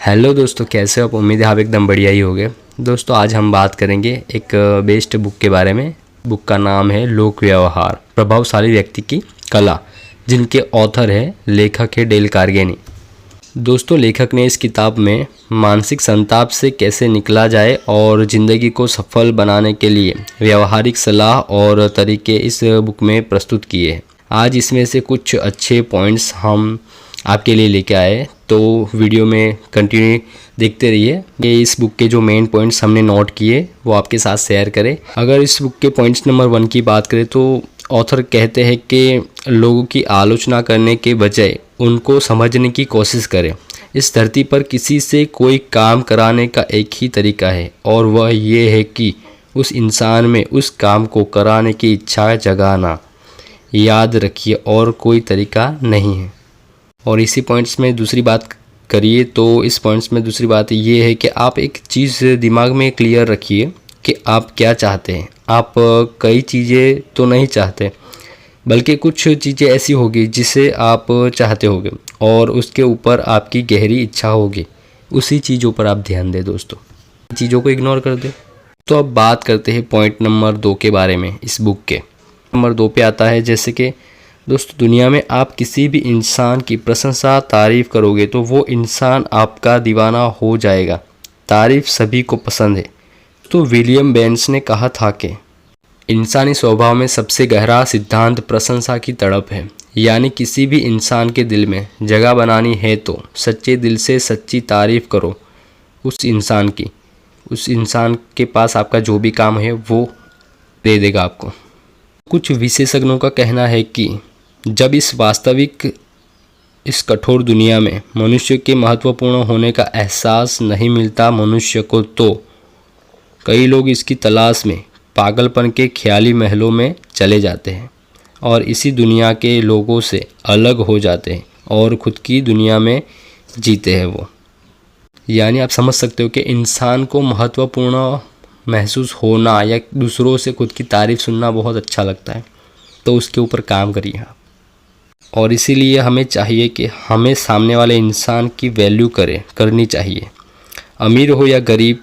Hello दोस्तों, कैसे हो आप? उम्मीद है आप एकदम बढ़िया ही होंगे। दोस्तों आज हम बात करेंगे एक बेस्ट बुक के बारे में। बुक का नाम है लोक व्यवहार, प्रभावशाली व्यक्ति की कला, जिनके ऑथर है लेखक है डेल कार्नेगी। दोस्तों लेखक ने इस किताब में मानसिक संताप से कैसे निकला जाए और ज़िंदगी को सफल बनाने के लिए व्यवहारिक सलाह और तरीके इस बुक में प्रस्तुत किए हैं। आज इसमें से कुछ अच्छे पॉइंट्स हम आपके लिए लेके आए, तो वीडियो में कंटिन्यू देखते रहिए। ये इस बुक के जो मेन पॉइंट्स हमने नोट किए वो आपके साथ शेयर करें। अगर इस बुक के पॉइंट्स नंबर 1 की बात करें तो ऑथर कहते हैं कि लोगों की आलोचना करने के बजाय उनको समझने की कोशिश करें। इस धरती पर किसी से कोई काम कराने का एक ही तरीका है और वह ये है कि उस इंसान में उस काम को कराने की इच्छा जगाना। याद रखिए, और कोई तरीका नहीं है। और इसी पॉइंट्स में दूसरी बात करिए तो इस पॉइंट्स में दूसरी बात ये है कि आप एक चीज़ दिमाग में क्लियर रखिए कि आप क्या चाहते हैं। आप कई चीज़ें तो नहीं चाहते, बल्कि कुछ चीज़ें ऐसी होगी जिसे आप चाहते होगे और उसके ऊपर आपकी गहरी इच्छा होगी। उसी चीज़ों पर आप ध्यान दें दोस्तों, चीज़ों को इग्नोर कर दें। तो अब बात करते हैं पॉइंट नंबर 2 के बारे में। इस बुक के नंबर 2 पे आता है, जैसे कि दोस्तों दुनिया में आप किसी भी इंसान की प्रशंसा तारीफ़ करोगे तो वो इंसान आपका दीवाना हो जाएगा। तारीफ़ सभी को पसंद है। तो विलियम बेंस ने कहा था कि इंसानी स्वभाव में सबसे गहरा सिद्धांत प्रशंसा की तड़प है। यानी किसी भी इंसान के दिल में जगह बनानी है तो सच्चे दिल से सच्ची तारीफ़ करो उस इंसान की। उस इंसान के पास आपका जो भी काम है वो दे देगा आपको। कुछ विशेषज्ञों का कहना है कि जब इस कठोर दुनिया में मनुष्य के महत्वपूर्ण होने का एहसास नहीं मिलता मनुष्य को, तो कई लोग इसकी तलाश में पागलपन के ख्याली महलों में चले जाते हैं और इसी दुनिया के लोगों से अलग हो जाते हैं और खुद की दुनिया में जीते हैं वो। यानी आप समझ सकते हो कि इंसान को महत्वपूर्ण महसूस होना या दूसरों से खुद की तारीफ़ सुनना बहुत अच्छा लगता है, तो उसके ऊपर काम करिए आप। और इसीलिए हमें चाहिए कि हमें सामने वाले इंसान की वैल्यू करनी चाहिए। अमीर हो या गरीब,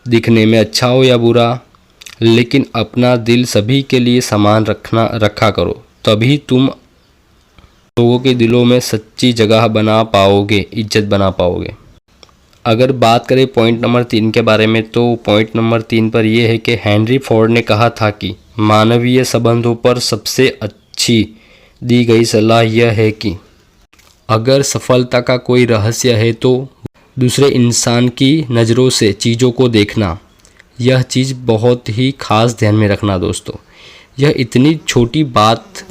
दिखने में अच्छा हो या बुरा, लेकिन अपना दिल सभी के लिए समान रखा करो। तभी तुम लोगों के दिलों में सच्ची जगह बना पाओगे, इज्जत बना पाओगे। अगर बात करें पॉइंट नंबर 3 के बारे में, तो पॉइंट नंबर 3 पर यह है कि हेनरी फोर्ड ने कहा था कि मानवीय संबंधों पर सबसे अच्छी दी गई सलाह यह है कि अगर सफलता का कोई रहस्य है तो दूसरे इंसान की नज़रों से चीज़ों को देखना। यह चीज़ बहुत ही खास ध्यान में रखना दोस्तों। यह इतनी छोटी बात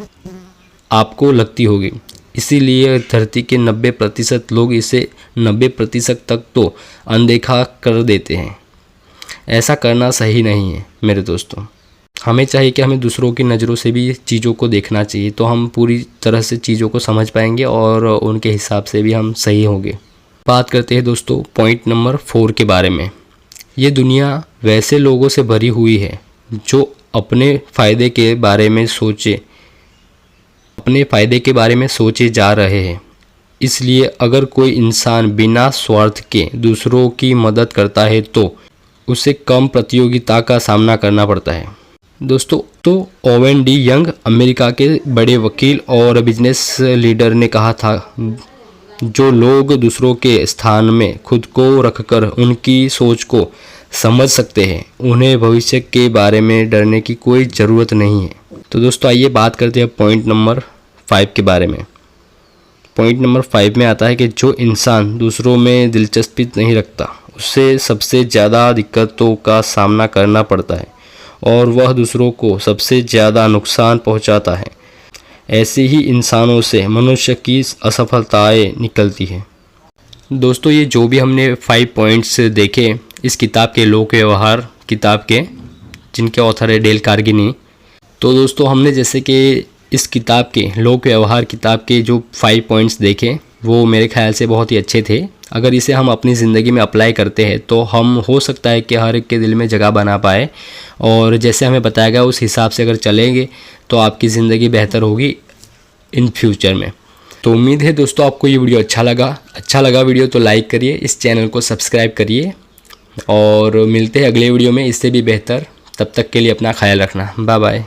आपको लगती होगी, इसीलिए धरती के 90% लोग इसे 90% तक तो अनदेखा कर देते हैं। ऐसा करना सही नहीं है मेरे दोस्तों। हमें चाहिए कि हमें दूसरों की नज़रों से भी चीज़ों को देखना चाहिए, तो हम पूरी तरह से चीज़ों को समझ पाएंगे और उनके हिसाब से भी हम सही होंगे। बात करते हैं दोस्तों पॉइंट नंबर 4 के बारे में। ये दुनिया वैसे लोगों से भरी हुई है जो अपने फ़ायदे के बारे में सोचे जा रहे हैं। इसलिए अगर कोई इंसान बिना स्वार्थ के दूसरों की मदद करता है तो उसे कम प्रतियोगिता का सामना करना पड़ता है दोस्तों। तो ओवेन डी यंग, अमेरिका के बड़े वकील और बिजनेस लीडर, ने कहा था जो लोग दूसरों के स्थान में खुद को रखकर उनकी सोच को समझ सकते हैं, उन्हें भविष्य के बारे में डरने की कोई ज़रूरत नहीं है। तो दोस्तों आइए बात करते हैं पॉइंट नंबर 5 के बारे में। पॉइंट नंबर 5 में आता है कि जो इंसान दूसरों में दिलचस्पी नहीं रखता उसे सबसे ज़्यादा दिक्कतों का सामना करना पड़ता है और वह दूसरों को सबसे ज़्यादा नुकसान पहुंचाता है। ऐसे ही इंसानों से मनुष्य की असफलताएं निकलती हैं। दोस्तों ये जो भी हमने 5 पॉइंट्स देखे इस किताब के लोक व्यवहार किताब के, जिनके ऑथर है डेल कार्नेगी। तो दोस्तों हमने जैसे कि इस किताब के लोक व्यवहार किताब के जो 5 पॉइंट्स देखे वो मेरे ख्याल से बहुत ही अच्छे थे। अगर इसे हम अपनी ज़िंदगी में अप्लाई करते हैं तो हम हो सकता है कि हर एक के दिल में जगह बना पाए, और जैसे हमें बताया गया उस हिसाब से अगर चलेंगे तो आपकी ज़िंदगी बेहतर होगी इन फ्यूचर में। तो उम्मीद है दोस्तों आपको ये वीडियो अच्छा लगा वीडियो तो लाइक करिए, इस चैनल को सब्सक्राइब करिए और मिलते हैं अगले वीडियो में इससे भी बेहतर। तब तक के लिए अपना ख्याल रखना। Bye bye.